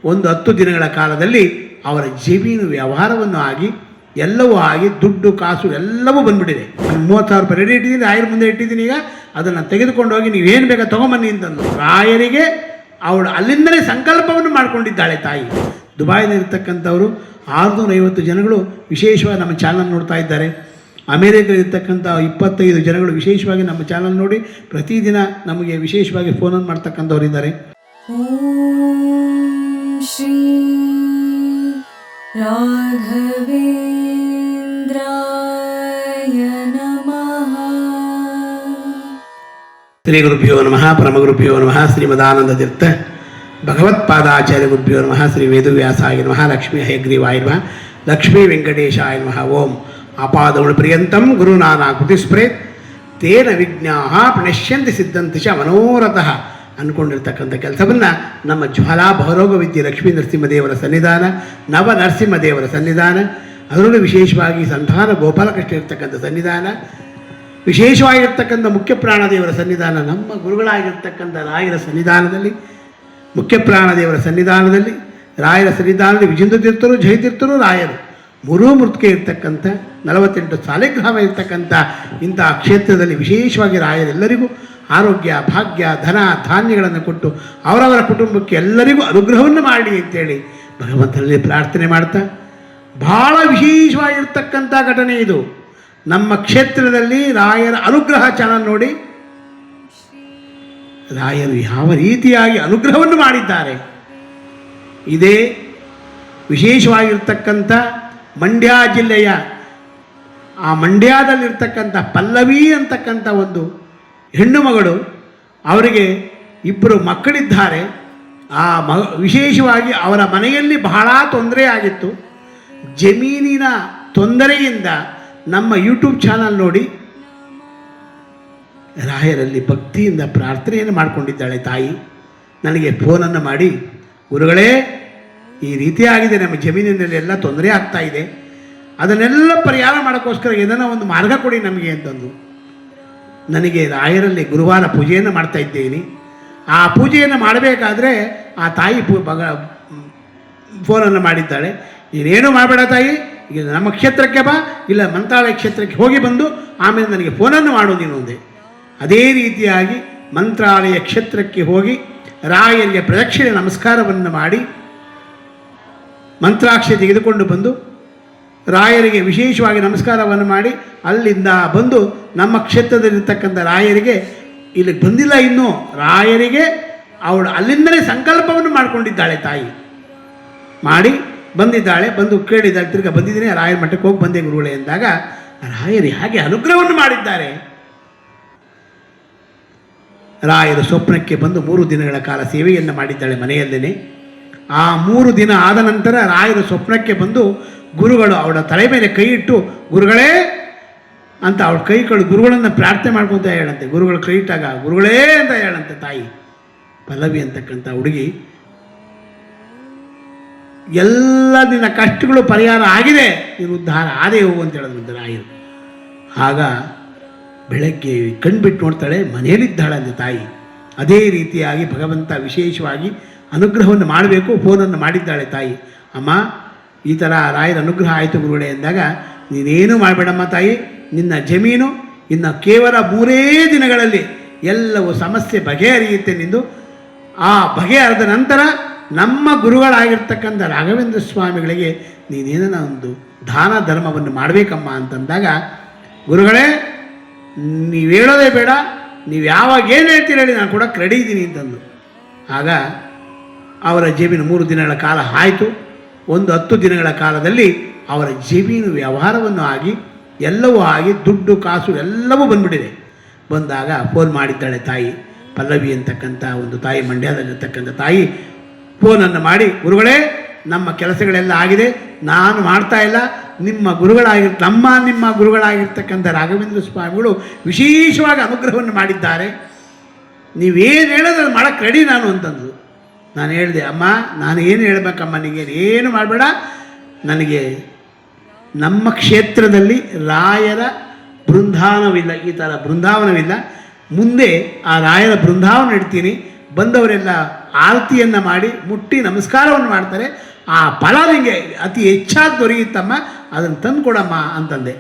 ಒಂದು 10 ದಿನಗಳ ಕಾಲದಲ್ಲಿ ಅವರ ಜಮೀನು ವ್ಯವಹಾರವನ್ನು ಆಗಿ ಎಲ್ಲವೂ ಆಗಿ ದುಡ್ಡು ಕಾಸು ಎಲ್ಲವೂ ಬಂದುಬಿಟ್ಟಿದೆ. 30,000 ರೂಪಾಯಿ ರೆಡಿ ಇಟ್ಟಿದ್ದೀನಿ, ರಾಯರ ಮುಂದೆ ಇಟ್ಟಿದ್ದೀನಿ. ಈಗ ಅದನ್ನು ತೆಗೆದುಕೊಂಡು ಹೋಗಿ ನೀವೇನು ಬೇಕಾ ತೊಗೊಂಬನ್ನಿ ಅಂತಂದು ರಾಯರಿಗೆ ಅವಳು ಅಲ್ಲಿಂದಲೇ ಸಂಕಲ್ಪವನ್ನು ಮಾಡಿಕೊಂಡಿದ್ದಾಳೆ ತಾಯಿ. ದುಬಾಯಿನಲ್ಲಿರ್ತಕ್ಕಂಥವರು 650 ಜನಗಳು ವಿಶೇಷವಾಗಿ ನಮ್ಮ ಚಾನಲ್ ನೋಡ್ತಾ ಇದ್ದಾರೆ. ಅಮೇರಿಕದಲ್ಲಿರ್ತಕ್ಕಂಥ 25 ಜನಗಳು ವಿಶೇಷವಾಗಿ ನಮ್ಮ ಚಾನಲ್ ನೋಡಿ ಪ್ರತಿದಿನ ನಮಗೆ ವಿಶೇಷವಾಗಿ ಫೋನನ್ನು ಮಾಡ್ತಕ್ಕಂಥವ್ರು ಇದ್ದಾರೆ. ಶ್ರೀ ರಾಘವೇಂದ್ರಾಯ ನಮಃ. ಶ್ರೀ ಗುರುಭ್ಯೋ ನಮಃ, ಪರಮಗುರುಭ್ಯೋ ನಮಃ, ಶ್ರೀಮದಾನಂದ ತೀರ್ಥ ಭಗವತ್ಪಾದಾಚಾರ್ಯ ಗುರುಭ್ಯೋ ನಮಃ, ಶ್ರೀ ವೇದವ್ಯಾಸಾಯ ನಮಃ, ಲಕ್ಷ್ಮೀ ಹಯಗ್ರೀವಾಯ ನಮಃ, ಲಕ್ಷ್ಮೀ ವೆಂಕಟೇಶಾಯ ನಮಃ. ಓಂ ಆಪಾದೌಳ ಪ್ರಿಯಂತಂ ಗುರುನಾನಾ ಕೃತಿಸ್ಪ್ರೇತ್ ತೇನ ವಿಜ್ಞಾಹ ಪ್ರಣಶ್ಯಂತಿ ಸಿದ್ಧಂತಿ ಚ ಮನೋರಥಃ ಅಂದ್ಕೊಂಡಿರ್ತಕ್ಕಂಥ ಕೆಲಸವನ್ನು ನಮ್ಮ ಜ್ವಾಲಾ ಭವರೋಗ ವಿದ್ಯೆ ಲಕ್ಷ್ಮೀ ನರಸಿಂಹದೇವರ ಸನ್ನಿಧಾನ, ನವ ನರಸಿಂಹದೇವರ ಸನ್ನಿಧಾನ, ಅದರಲ್ಲೂ ವಿಶೇಷವಾಗಿ ಸಂತಾನ ಗೋಪಾಲಕೃಷ್ಣ ಇರ್ತಕ್ಕಂಥ ಸನ್ನಿಧಾನ, ವಿಶೇಷವಾಗಿರ್ತಕ್ಕಂಥ ಮುಖ್ಯ ಪ್ರಾಣದೇವರ ಸನ್ನಿಧಾನ, ನಮ್ಮ ಗುರುಗಳಾಗಿರ್ತಕ್ಕಂಥ ರಾಯರ ಸನ್ನಿಧಾನದಲ್ಲಿ, ಮುಖ್ಯ ಪ್ರಾಣದೇವರ ಸನ್ನಿಧಾನದಲ್ಲಿ, ರಾಯರ ಸನ್ನಿಧಾನದಲ್ಲಿ ವಿಜೇಂದ್ರ ತೀರ್ಥರು, ಜಯತೀರ್ಥರು, ರಾಯರು ಮೂರೂ ಮೃತಿಕೆ ಇರ್ತಕ್ಕಂಥ 48 ಸಾಲಿಗ್ರಾಮ ಇರ್ತಕ್ಕಂಥ ಇಂಥ ಕ್ಷೇತ್ರದಲ್ಲಿ ವಿಶೇಷವಾಗಿ ರಾಯರೆಲ್ಲರಿಗೂ ಆರೋಗ್ಯ, ಭಾಗ್ಯ, ಧನ, ಧಾನ್ಯಗಳನ್ನು ಕೊಟ್ಟು ಅವರವರ ಕುಟುಂಬಕ್ಕೆ ಎಲ್ಲರಿಗೂ ಅನುಗ್ರಹವನ್ನು ಮಾಡಿ ಅಂತೇಳಿ ಭಗವಂತನಲ್ಲಿ ಪ್ರಾರ್ಥನೆ ಮಾಡ್ತಾ, ಭಾಳ ವಿಶೇಷವಾಗಿರ್ತಕ್ಕಂಥ ಘಟನೆ ಇದು. ನಮ್ಮ ಕ್ಷೇತ್ರದಲ್ಲಿ ರಾಯರ ಅನುಗ್ರಹ ಚಾನಲ್ ನೋಡಿ ರಾಯರು ಯಾವ ರೀತಿಯಾಗಿ ಅನುಗ್ರಹವನ್ನು ಮಾಡಿದ್ದಾರೆ. ಇದೇ ವಿಶೇಷವಾಗಿರ್ತಕ್ಕಂಥ ಮಂಡ್ಯ ಜಿಲ್ಲೆಯ ಆ ಮಂಡ್ಯದಲ್ಲಿರ್ತಕ್ಕಂಥ ಪಲ್ಲವಿ ಅಂತಕ್ಕಂಥ ಒಂದು ಹೆಣ್ಣು ಮಗಳು, ಅವರಿಗೆ 2 ಮಕ್ಕಳಿದ್ದಾರೆ. ಆ ವಿಶೇಷವಾಗಿ ಅವರ ಮನೆಯಲ್ಲಿ ಬಹಳ ತೊಂದರೆ ಆಗಿತ್ತು. ಜಮೀನಿನ ತೊಂದರೆಯಿಂದ ನಮ್ಮ ಯೂಟ್ಯೂಬ್ ಚಾನಲ್ ನೋಡಿ ರಾಯರಲ್ಲಿ ಭಕ್ತಿಯಿಂದ ಪ್ರಾರ್ಥನೆಯನ್ನು ಮಾಡಿಕೊಂಡಿದ್ದಾಳೆ ತಾಯಿ. ನನಗೆ ಫೋನನ್ನು ಮಾಡಿ, ಗುರುಗಳೇ ಈ ರೀತಿಯಾಗಿದೆ, ನಮ್ಮ ಜಮೀನಿನಲ್ಲಿ ಎಲ್ಲ ತೊಂದರೆ ಆಗ್ತಾ ಇದೆ, ಅದನ್ನೆಲ್ಲ ಪರಿಹಾರ ಮಾಡೋಕ್ಕೋಸ್ಕರ ಏನಾರ ಒಂದು ಮಾರ್ಗ ಕೊಡಿ ನಮಗೆ ಅಂತಂದು. ನನಗೆ ರಾಯರಲ್ಲಿ ಗುರುವಾರ ಪೂಜೆಯನ್ನು ಮಾಡ್ತಾ ಇದ್ದೇನೆ. ಆ ಪೂಜೆಯನ್ನು ಮಾಡಬೇಕಾದ್ರೆ ಆ ತಾಯಿ ಫೋನನ್ನು ಮಾಡಿದ್ದಾಳೆ. ನೀನೇನು ಮಾಡಬೇಡ ತಾಯಿ, ಈಗ ನಮ್ಮ ಕ್ಷೇತ್ರಕ್ಕೆ ಬಾ, ಇಲ್ಲ ಮಂತ್ರಾಲಯ ಕ್ಷೇತ್ರಕ್ಕೆ ಹೋಗಿ ಬಂದು ಆಮೇಲೆ ನನಗೆ ಫೋನನ್ನು ಮಾಡು ನೀನು ಒಂದೇ. ಅದೇ ರೀತಿಯಾಗಿ ಮಂತ್ರಾಲಯ ಕ್ಷೇತ್ರಕ್ಕೆ ಹೋಗಿ ರಾಯರಿಗೆ ಪ್ರದಕ್ಷಿಣೆ ನಮಸ್ಕಾರವನ್ನು ಮಾಡಿ ಮಂತ್ರಾಕ್ಷೆ ತೆಗೆದುಕೊಂಡು ಬಂದು ರಾಯರಿಗೆ ವಿಶೇಷವಾಗಿ ನಮಸ್ಕಾರವನ್ನು ಮಾಡಿ ಅಲ್ಲಿಂದ ಬಂದು ನಮ್ಮ ಕ್ಷೇತ್ರದಲ್ಲಿರ್ತಕ್ಕಂಥ ರಾಯರಿಗೆ, ಇಲ್ಲಿಗೆ ಬಂದಿಲ್ಲ ಇನ್ನೂ, ರಾಯರಿಗೆ ಅವಳು ಅಲ್ಲಿಂದಲೇ ಸಂಕಲ್ಪವನ್ನು ಮಾಡಿಕೊಂಡಿದ್ದಾಳೆ ತಾಯಿ. ಮಾಡಿ ಬಂದಿದ್ದಾಳೆ. ಬಂದು ಕೇಳಿದ್ದಾಳೆ, ತಿರ್ಗಿ ಬಂದಿದ್ದೀನಿ ರಾಯರ ಮಠಕ್ಕೆ ಹೋಗಿ ಬಂದೆ ಗುರುಗಳೇ ಎಂದಾಗ ರಾಯರು ಹಾಗೆ ಅನುಗ್ರಹವನ್ನು ಮಾಡಿದ್ದಾರೆ. ರಾಯರು ಸ್ವಪ್ನಕ್ಕೆ ಬಂದು 3 ದಿನಗಳ ಕಾಲ ಸೇವೆಯನ್ನು ಮಾಡಿದ್ದಾಳೆ ಮನೆಯಲ್ಲೇ. ಆ 3 ದಿನ ಆದ ನಂತರ ರಾಯರು ಸ್ವಪ್ನಕ್ಕೆ ಬಂದು ಗುರುಗಳು ಅವಳ ತಲೆ ಮೇಲೆ ಕೈ ಇಟ್ಟು, ಗುರುಗಳೇ ಅಂತ ಅವಳ ಕೈ ಕಳು ಗುರುಗಳನ್ನು ಪ್ರಾರ್ಥನೆ ಮಾಡ್ಕೊತ ಹೇಳಂತೆ. ಗುರುಗಳು ಕೈ ಇಟ್ಟಾಗ ಗುರುಗಳೇ ಅಂತ ಹೇಳಂತೆ ತಾಯಿ. ಪಲ್ಲವಿ ಅಂತಕ್ಕಂಥ ಹುಡುಗಿ, ಎಲ್ಲ ನಿನ್ನ ಕಷ್ಟಗಳು ಪರಿಹಾರ ಆಗಿದೆ, ನೀನು ಉದ್ಧಾರ ಆದೇ ಹೋಗು ಅಂತ ಹೇಳಿದ್ರಂತೆ ರಾಯರು. ಆಗ ಬೆಳಗ್ಗೆ ಕಣ್ಬಿಟ್ಟು ನೋಡ್ತಾಳೆ, ಮನೆಯಲ್ಲಿದ್ದಾಳಂತೆ ತಾಯಿ. ಅದೇ ರೀತಿಯಾಗಿ ಭಗವಂತ ವಿಶೇಷವಾಗಿ ಅನುಗ್ರಹವನ್ನು ಮಾಡಬೇಕು, ಫೋನನ್ನು ಮಾಡಿದ್ದಾಳೆ ತಾಯಿ. ಅಮ್ಮ ಈ ಥರ ರಾಯರ ಅನುಗ್ರಹ ಆಯಿತು ಗುರುಗಳೇ ಎಂದಾಗ, ನೀನೇನು ಮಾಡಬೇಡಮ್ಮ ತಾಯಿ, ನಿನ್ನ ಜಮೀನು ಇನ್ನು ಕೇವಲ 3 ದಿನಗಳಲ್ಲಿ ಎಲ್ಲವೂ ಸಮಸ್ಯೆ ಬಗೆಹರಿಯುತ್ತೆ ನಿಂದು. ಆ ಬಗೆಹರಿದ ನಂತರ ನಮ್ಮ ಗುರುಗಳಾಗಿರ್ತಕ್ಕಂಥ ರಾಘವೇಂದ್ರ ಸ್ವಾಮಿಗಳಿಗೆ ನೀನೇನ ಒಂದು ದಾನ ಧರ್ಮವನ್ನು ಮಾಡಬೇಕಮ್ಮ ಅಂತಂದಾಗ, ಗುರುಗಳೇ ನೀವು ಹೇಳೋದೇ ಬೇಡ, ನೀವು ಯಾವಾಗ ಏನು ಹೇಳ್ತೀರ ಹೇಳಿ, ನಾನು ಕೊಡೋಕ್ಕೆ ರೆಡಿ ಇದ್ದೀನಿ ಅಂತಂದು. ಆಗ ಅವರ ಜಮೀನು 3 ದಿನಗಳ ಕಾಲ ಆಯಿತು. ಒಂದು 10 ದಿನಗಳ ಕಾಲದಲ್ಲಿ ಅವರ ಜಮೀನು ವ್ಯವಹಾರವನ್ನು ಆಗಿ ಎಲ್ಲವೂ ಆಗಿ ದುಡ್ಡು ಕಾಸು ಎಲ್ಲವೂ ಬಂದುಬಿಟ್ಟಿದೆ. ಬಂದಾಗ ಫೋನ್ ಮಾಡಿದ್ದಾಳೆ ತಾಯಿ, ಪಲ್ಲವಿ ಅಂತಕ್ಕಂಥ ಒಂದು ತಾಯಿ, ಮಂಡ್ಯದಲ್ಲಿರ್ತಕ್ಕಂಥ ತಾಯಿ ಫೋನನ್ನು ಮಾಡಿ, ಗುರುಗಳೇ ನಮ್ಮ ಕೆಲಸಗಳೆಲ್ಲ ಆಗಿದೆ, ನಾನು ಮಾಡ್ತಾ ಇಲ್ಲ, ನಿಮ್ಮ ಗುರುಗಳಾಗಿರ್ತಕ್ಕಂಥ ರಾಘವೇಂದ್ರ ಸ್ವಾಮಿಗಳು ವಿಶೇಷವಾಗಿ ಅನುಗ್ರಹವನ್ನು ಮಾಡಿದ್ದಾರೆ, ನೀವೇನು ಹೇಳೋದು ಅದು ಮಾಡೋಕ್ಕೆ ರೆಡಿ ನಾನು ಅಂತಂದು. ನಾನು ಹೇಳಿದೆ, ಅಮ್ಮ ನಾನು ಏನು ಹೇಳಬೇಕಮ್ಮ, ನಿನಗೆ ಏನು ಮಾಡಬೇಡ, ನನಗೆ ನಮ್ಮ ಕ್ಷೇತ್ರದಲ್ಲಿ ರಾಯರ ಬೃಂದಾವನವಿಲ್ಲ, ಈ ಥರ ಬೃಂದಾವನವಿಲ್ಲ, ಮುಂದೆ ಆ ರಾಯರ ಬೃಂದಾವನ ಇಡ್ತೀನಿ, ಬಂದವರೆಲ್ಲ ಆರತಿಯನ್ನು ಮಾಡಿ ಮುಟ್ಟಿ ನಮಸ್ಕಾರವನ್ನು ಮಾಡ್ತಾರೆ. ಆ ಫಲ ನಿಮಗೆ ಅತಿ ಹೆಚ್ಚಾಗಿ ದೊರೆಯುತ್ತಮ್ಮ, ಅದನ್ನು ತಂದು ಕೊಡಮ್ಮ ಅಂತಂದೆ.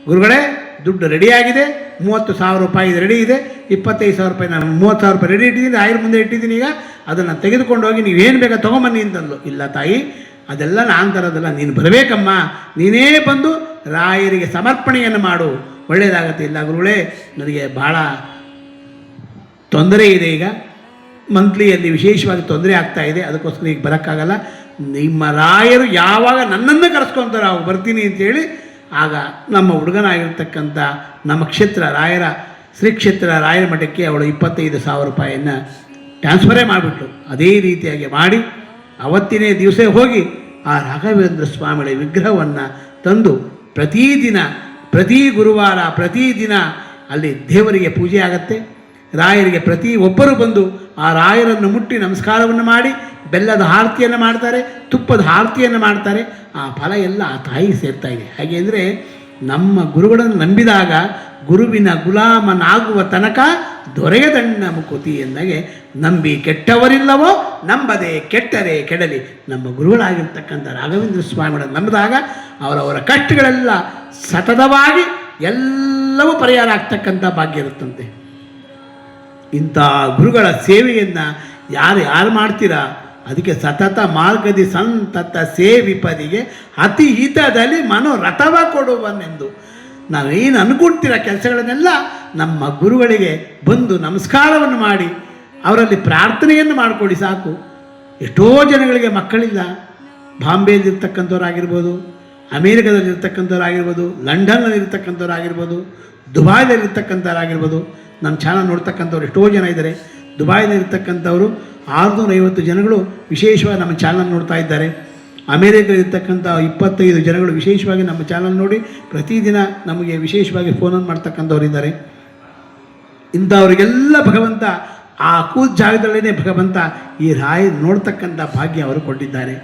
ಗುರುಗಳೇ, ದುಡ್ಡು ರೆಡಿಯಾಗಿದೆ, 30,000 ರೂಪಾಯಿ ರೆಡಿ ಇದೆ, 25,000 ರೂಪಾಯಿ ನಾನು 30,000 ರೂಪಾಯಿ ರೆಡಿ ಇಟ್ಟಿದ್ದೀನಿ, ರಾಯರ ಮುಂದೆ ಇಟ್ಟಿದ್ದೀನಿ. ಈಗ ಅದನ್ನು ತೆಗೆದುಕೊಂಡು ಹೋಗಿ ನೀವೇನು ಬೇಕಾ ತೊಗೊಂಬನ್ನಿ ಅಂತಂದು. ಇಲ್ಲ ತಾಯಿ, ಅದೆಲ್ಲ ನಾನು ತರೋದಲ್ಲ, ನೀನು ಬರಬೇಕಮ್ಮ, ನೀನೇ ಬಂದು ರಾಯರಿಗೆ ಸಮರ್ಪಣೆಯನ್ನು ಮಾಡು, ಒಳ್ಳೆಯದಾಗತ್ತೆ. ಇಲ್ಲ ಗುರುಗಳೇ, ನನಗೆ ಭಾಳ ತೊಂದರೆ ಇದೆ, ಈಗ ಮಂತ್ಲಿಯಲ್ಲಿ ವಿಶೇಷವಾಗಿ ತೊಂದರೆ ಆಗ್ತಾ ಇದೆ, ಅದಕ್ಕೋಸ್ಕರ ಈಗ ಬರೋಕ್ಕಾಗಲ್ಲ. ನಿಮ್ಮ ರಾಯರು ಯಾವಾಗ ನನ್ನನ್ನು ಕರೆಸ್ಕೊತಾರೆ ಅವಾಗ ಬರ್ತೀನಿ ಅಂತೇಳಿ ಆಗ ನಮ್ಮ ಹುಡುಗನಾಗಿರ್ತಕ್ಕಂಥ ನಮ್ಮ ಕ್ಷೇತ್ರ ರಾಯರ ಶ್ರೀ ಕ್ಷೇತ್ರ ರಾಯರ ಮಠಕ್ಕೆ ಅವಳು 25,000 ರೂಪಾಯಿಯನ್ನು ಟ್ರಾನ್ಸ್ಫರೇ ಮಾಡಿಬಿಟ್ರು. ಅದೇ ರೀತಿಯಾಗಿ ಮಾಡಿ ಅವತ್ತಿನೇ ದಿವಸ ಹೋಗಿ ಆ ರಾಘವೇಂದ್ರ ಸ್ವಾಮಿಗಳ ವಿಗ್ರಹವನ್ನು ತಂದು ಪ್ರತಿ ಗುರುವಾರ ಪ್ರತಿದಿನ ಅಲ್ಲಿ ದೇವರಿಗೆ ಪೂಜೆ ಆಗತ್ತೆ. ರಾಯರಿಗೆ ಪ್ರತಿ ಒಬ್ಬರು ಬಂದು ಆ ರಾಯರನ್ನು ಮುಟ್ಟಿ ನಮಸ್ಕಾರವನ್ನು ಮಾಡಿ ಬೆಲ್ಲದ ಆರತಿಯನ್ನು ಮಾಡ್ತಾರೆ, ತುಪ್ಪದ ಆರತಿಯನ್ನು ಮಾಡ್ತಾರೆ. ಆ ಫಲ ಎಲ್ಲ ಆ ತಾಯಿಗೆ ಸೇರ್ತಾ ಇದೆ. ಹಾಗೆ ಅಂದರೆ ನಮ್ಮ ಗುರುಗಳನ್ನು ನಂಬಿದಾಗ ಗುರುವಿನ ಗುಲಾಮನಾಗುವ ತನಕ ದೊರೆಯದಣ್ಣ ಮುಕುತಿ ಎಂದಾಗೆ, ನಂಬಿ ಕೆಟ್ಟವರಿಲ್ಲವೋ ನಂಬದೆ ಕೆಟ್ಟರೆ ಕೆಡಲಿ. ನಮ್ಮ ಗುರುಗಳಾಗಿರ್ತಕ್ಕಂಥ ರಾಘವೇಂದ್ರ ಸ್ವಾಮಿಗಳನ್ನು ನಂಬಿದಾಗ ಅವರವರ ಕಷ್ಟಗಳೆಲ್ಲ ಸತತವಾಗಿ ಎಲ್ಲವೂ ಪರಿಹಾರ ಆಗ್ತಕ್ಕಂಥ ಭಾಗ್ಯ ಇರುತ್ತಂತೆ. ಇಂಥ ಗುರುಗಳ ಸೇವೆಯನ್ನು ಯಾರು ಮಾಡ್ತೀರಾ, ಅದಕ್ಕೆ ಸತತ ಮಾರ್ಗದಿ ಸಂತತ ಸೇವಿಪದಿಗೆ ಅತಿ ಹಿತದಲ್ಲಿ ಮನೋರಥವ ಕೊಡುವನೆಂದು. ನಾವೇನು ಅನ್ಕೊಳ್ತೀರ ಕೆಲಸಗಳನ್ನೆಲ್ಲ ನಮ್ಮ ಗುರುಗಳಿಗೆ ಬಂದು ನಮಸ್ಕಾರವನ್ನು ಮಾಡಿ ಅವರಲ್ಲಿ ಪ್ರಾರ್ಥನೆಯನ್ನು ಮಾಡಿಕೊಡಿ ಸಾಕು. ಎಷ್ಟೋ ಜನಗಳಿಗೆ ಮಕ್ಕಳಿಲ್ಲ, ಬಾಂಬೆಯಲ್ಲಿರ್ತಕ್ಕಂಥವ್ರಾಗಿರ್ಬೋದು, ಅಮೇರಿಕಾದಲ್ಲಿರ್ತಕ್ಕಂಥವ್ರಾಗಿರ್ಬೋದು, ಲಂಡನ್ನಲ್ಲಿರ್ತಕ್ಕಂಥವ್ರಾಗಿರ್ಬೋದು, ದುಬಾಯ್ದಲ್ಲಿರ್ತಕ್ಕಂಥವ್ರಾಗಿರ್ಬೋದು. ನಮ್ಮ ಚಾನಲ್ ನೋಡ್ತಕ್ಕಂಥವ್ರು ಎಷ್ಟೋ ಜನ ಇದ್ದಾರೆ. ದುಬಾಯ್ದಲ್ಲಿರ್ತಕ್ಕಂಥವರು 650 ಜನಗಳು ವಿಶೇಷವಾಗಿ ನಮ್ಮ ಚಾನಲ್ ನೋಡ್ತಾ ಇದ್ದಾರೆ. ಅಮೇರಿಕದಲ್ಲಿರ್ತಕ್ಕಂಥ 25 ಜನಗಳು ವಿಶೇಷವಾಗಿ ನಮ್ಮ ಚಾನಲ್ ನೋಡಿ ಪ್ರತಿದಿನ ನಮಗೆ ವಿಶೇಷವಾಗಿ ಫೋನನ್ನು ಮಾಡ್ತಕ್ಕಂಥವ್ರು ಇದ್ದಾರೆ. ಇಂಥವ್ರಿಗೆಲ್ಲ ಭಗವಂತ ಆ ಕೂತ್ ಜಾಗದಲ್ಲೇ ಭಗವಂತ ಈ ರಾಯ ನೋಡ್ತಕ್ಕಂಥ ಭಾಗ್ಯ ಅವರು ಕೊಟ್ಟಿದ್ದಾರೆ.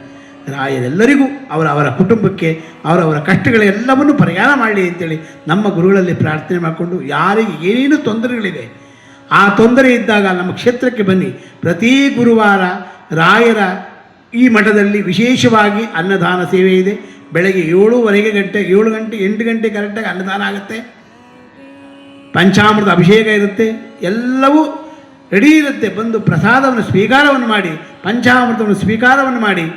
ರಾಯರೆಲ್ಲರಿಗೂ ಅವರ ಕುಟುಂಬಕ್ಕೆ ಅವರವರ ಕಷ್ಟಗಳೆಲ್ಲವನ್ನು ಪರಿಹಾರ ಮಾಡಲಿ ಅಂತೇಳಿ ನಮ್ಮ ಗುರುಗಳಲ್ಲಿ ಪ್ರಾರ್ಥನೆ ಮಾಡಿಕೊಂಡು, ಯಾರಿಗೆ ಏನೇನು ತೊಂದರೆಗಳಿದೆ ಆ ತೊಂದರೆ ಇದ್ದಾಗ ನಮ್ಮ ಕ್ಷೇತ್ರಕ್ಕೆ ಬನ್ನಿ. ಪ್ರತಿ ಗುರುವಾರ ರಾಯರ ಈ ಮಠದಲ್ಲಿ ವಿಶೇಷವಾಗಿ ಅನ್ನದಾನ ಸೇವೆ ಇದೆ. ಬೆಳಗ್ಗೆ 7 ಗಂಟೆ 8 ಗಂಟೆ ಕರೆಕ್ಟಾಗಿ ಅನ್ನದಾನ ಆಗುತ್ತೆ. ಪಂಚಾಮೃತ ಅಭಿಷೇಕ ಇರುತ್ತೆ, ಎಲ್ಲವೂ ರೆಡಿ ಇರುತ್ತೆ. ಬಂದು ಪ್ರಸಾದವನ್ನು ಸ್ವೀಕಾರವನ್ನು ಮಾಡಿ, ಪಂಚಾಮೃತವನ್ನು ಸ್ವೀಕಾರವನ್ನು ಮಾಡಿ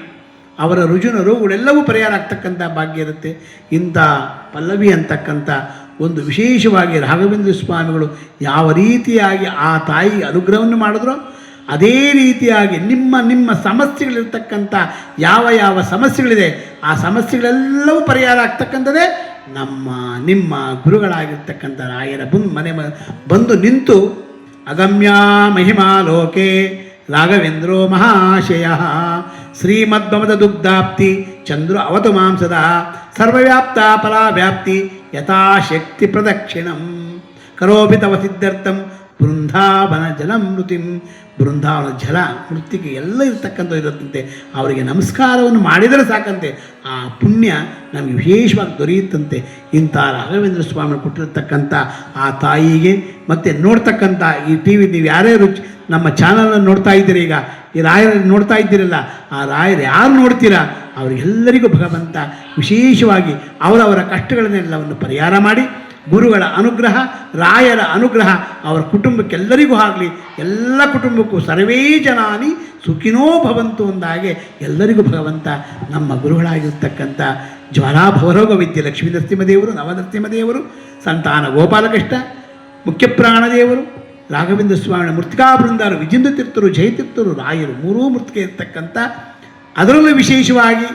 ಅವರ ರುಜಿನ ರೋಗಗಳೆಲ್ಲವೂ ಪರಿಹಾರ ಆಗ್ತಕ್ಕಂಥ ಭಾಗ್ಯ ಇರುತ್ತೆ. ಇಂಥ ಪಲ್ಲವಿ ಅಂತಕ್ಕಂಥ ಒಂದು ವಿಶೇಷವಾಗಿ ರಾಘವೇಂದ್ರ ಸ್ವಾಮಿಗಳು ಯಾವ ರೀತಿಯಾಗಿ ಆ ತಾಯಿಗೆ ಅನುಗ್ರಹವನ್ನು ಮಾಡಿದ್ರೋ ಅದೇ ರೀತಿಯಾಗಿ ನಿಮ್ಮ ಸಮಸ್ಯೆಗಳಿರ್ತಕ್ಕಂಥ ಯಾವ ಸಮಸ್ಯೆಗಳಿದೆ ಆ ಸಮಸ್ಯೆಗಳೆಲ್ಲವೂ ಪರಿಹಾರ ಆಗ್ತಕ್ಕಂಥದ್ದೇ ನಿಮ್ಮ ಗುರುಗಳಾಗಿರ್ತಕ್ಕಂಥ ರಾಯರ ಮನೆ ಬಂದು ನಿಂತು ಅಗಮ್ಯ ಮಹಿಮಾ ಲೋಕೆ ರಾಘವೇಂದ್ರೋ ಮಹಾಶಯ ಶ್ರೀಮದ್ಭವದ ದುಗ್ಧಾಪ್ತಿ ಚಂದ್ರ ಅವತು ಮಾಂಸದ ಸರ್ವವ್ಯಾಪ್ತ ಫಲಾವ್ಯಾಪ್ತಿ ಯಥಾಶಕ್ತಿ ಪ್ರದಕ್ಷಿಣಂ ಕರೋಪಿ ತವ ಸಿದ್ಧಾರ್ಥಂ ಬೃಂದಾವನ ಜಲಮೃತಿಂ. ಬೃಂದಾವನ ಜಲ ಮೃತ್ತಿಗೆ ಎಲ್ಲ ಇರ್ತಕ್ಕಂಥ ಇರುತ್ತಂತೆ. ಅವರಿಗೆ ನಮಸ್ಕಾರವನ್ನು ಮಾಡಿದರೆ ಸಾಕಂತೆ ಆ ಪುಣ್ಯ ನಮಗೆ ವಿಶೇಷವಾಗಿ ದೊರೆಯುತ್ತಂತೆ. ಇಂಥ ರಾಘವೇಂದ್ರ ಸ್ವಾಮಿ ಕೊಟ್ಟಿರ್ತಕ್ಕಂಥ ಆ ತಾಯಿಗೆ ಮತ್ತು ನೋಡ್ತಕ್ಕಂಥ ಈ ಟಿ ವಿ ನೀವು ಯಾರ್ಯಾರು ನಮ್ಮ ಚಾನಲನ್ನು ನೋಡ್ತಾ ಇದ್ದೀರಿ, ಈಗ ಈ ರಾಯರನ್ನು ನೋಡ್ತಾ ಇದ್ದೀರಲ್ಲ, ಆ ರಾಯರು ಯಾರು ನೋಡ್ತೀರಾ ಅವರಿಗೆಲ್ಲರಿಗೂ ಭಗವಂತ ವಿಶೇಷವಾಗಿ ಅವರವರ ಕಷ್ಟಗಳನ್ನೆಲ್ಲವನ್ನು ಪರಿಹಾರ ಮಾಡಿ ಗುರುಗಳ ಅನುಗ್ರಹ ರಾಯರ ಅನುಗ್ರಹ ಅವರ ಕುಟುಂಬಕ್ಕೆಲ್ಲರಿಗೂ ಆಗಲಿ. ಎಲ್ಲ ಕುಟುಂಬಕ್ಕೂ ಸರ್ವೇ ಜನಾನಿ ಸುಖಿನೋ ಭವಂತು ಅಂದಾಗೆ ಎಲ್ಲರಿಗೂ ಭಗವಂತ ನಮ್ಮ ಗುರುಗಳಾಗಿರ್ತಕ್ಕಂಥ ಜ್ವಾಲಾಭವರೋಗ ವಿದ್ಯೆ ಲಕ್ಷ್ಮೀ ನರಸಿಂಹದೇವರು, ನವನರಸಿಂಹದೇವರು, ಸಂತಾನ ಗೋಪಾಲಕೃಷ್ಣ, ಮುಖ್ಯಪ್ರಾಣದೇವರು, ರಾಘವೇಂದ್ರ ಸ್ವಾಮಿ ಮೃತ್ತಿಕಾ ಬೃಂದಾರು, ವಿಜೇಂದ್ರ ತೀರ್ಥರು, ಜಯತೀರ್ಥರು, ರಾಯರು ಮೂರೂ ಮೃತ್ತಿಕೆ ಇರ್ತಕ್ಕಂಥ, ಅದರಲ್ಲೂ ವಿಶೇಷವಾಗಿ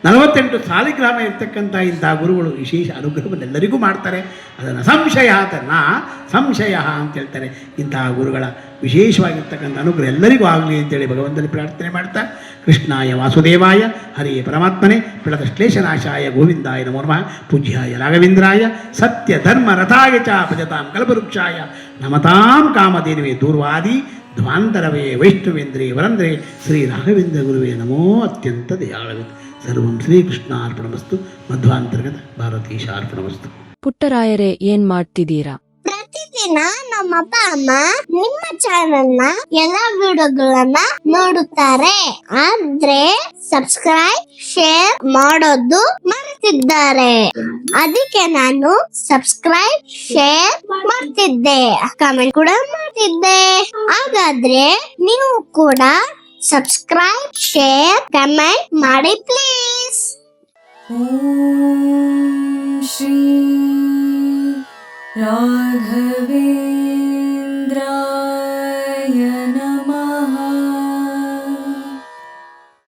48 ಸಾಲಿಗ್ರಾಮ ಇರ್ತಕ್ಕಂಥ ಇಂಥ ಗುರುಗಳು ವಿಶೇಷ ಅನುಗ್ರಹವನ್ನೆಲ್ಲರಿಗೂ ಮಾಡ್ತಾರೆ. ಅದನ್ನು ಸಂಶಯ ಅಂತ ಹೇಳ್ತಾರೆ. ಇಂತಹ ಗುರುಗಳ ವಿಶೇಷವಾಗಿರ್ತಕ್ಕಂಥ ಅನುಗ್ರಹ ಎಲ್ಲರಿಗೂ ಆಗಲಿ ಅಂತೇಳಿ ಭಗವಂತನ ಪ್ರಾರ್ಥನೆ ಮಾಡ್ತಾ, ಕೃಷ್ಣಾಯ ವಾಸುದೇವಾಯ ಹರಿಯೇ ಪರಮಾತ್ಮನೇ ಪ್ರಣತಶ್ಲೇಷನಾಶಾಯ ಗೋವಿಂದಾಯ ನಮೋ ನಮಃ. ಪೂಜ್ಯಾಯ ರಾಘವೇಂದ್ರಾಯ ಸತ್ಯ ಧರ್ಮ ರಥಾಯ ಚ ಭಜತಾಂ ಕಲ್ಪವೃಕ್ಷಾಯ ನಮತಾಂ ಕಾಮಧೇನುವೆ ದೂರ್ವಾದಿ ಧ್ವಾಂತರವೇ ವೈಷ್ಣವೇಂದ್ರೇ ವರಂದ್ರೇ ಶ್ರೀ ರಾಘವೇಂದ್ರ ಗುರುವೇ ನಮೋ ಅತ್ಯಂತ ದಯಾಳವೇ. ಸರ್ವಂ ಶ್ರೀಕೃಷ್ಣಾರ್ಪಣಮಸ್ತು. ಮಧ್ವಾಂತರ್ಗತ ಭಾರತೀಶಾರ್ಪಣಮಸ್ತು. ಪುಟ್ಟರಾಯರೇ, ಏನ್ ಮಾಡ್ತಿದ್ದೀರಾ? ಪ್ರತಿ ದಿನ ನಮ್ಮ ಅಪ್ಪ ಅಮ್ಮ ನಿಮ್ಮ ಚಾನೆಲ್ ನ ಎಲ್ಲಾ ವಿಡಿಯೋಗಳನ್ನ ನೋಡುತ್ತಾರೆ, ಆದ್ರೆ ಸಬ್ಸ್ಕ್ರೈಬ್ ಶೇರ್ ಮಾಡೋದು ಮರೆತಿದ್ದಾರೆ. ಅದಕ್ಕೆ ನಾನು ಸಬ್ಸ್ಕ್ರೈಬ್ ಶೇರ್ ಮಾಡ್ತಿದ್ದೆ, ಕಮೆಂಟ್ ಕೂಡ ಮಾಡ್ತಿದ್ದೆ. ಹಾಗಾದ್ರೆ ನೀವು ಕೂಡ ಸಬ್ಸ್ಕ್ರೈಬ್ ಶೇರ್ ಕಮೆಂಟ್ ಮಾಡಿ ಪ್ಲೀಸ್. ॐ श्री राघवेन्द्राय नमः।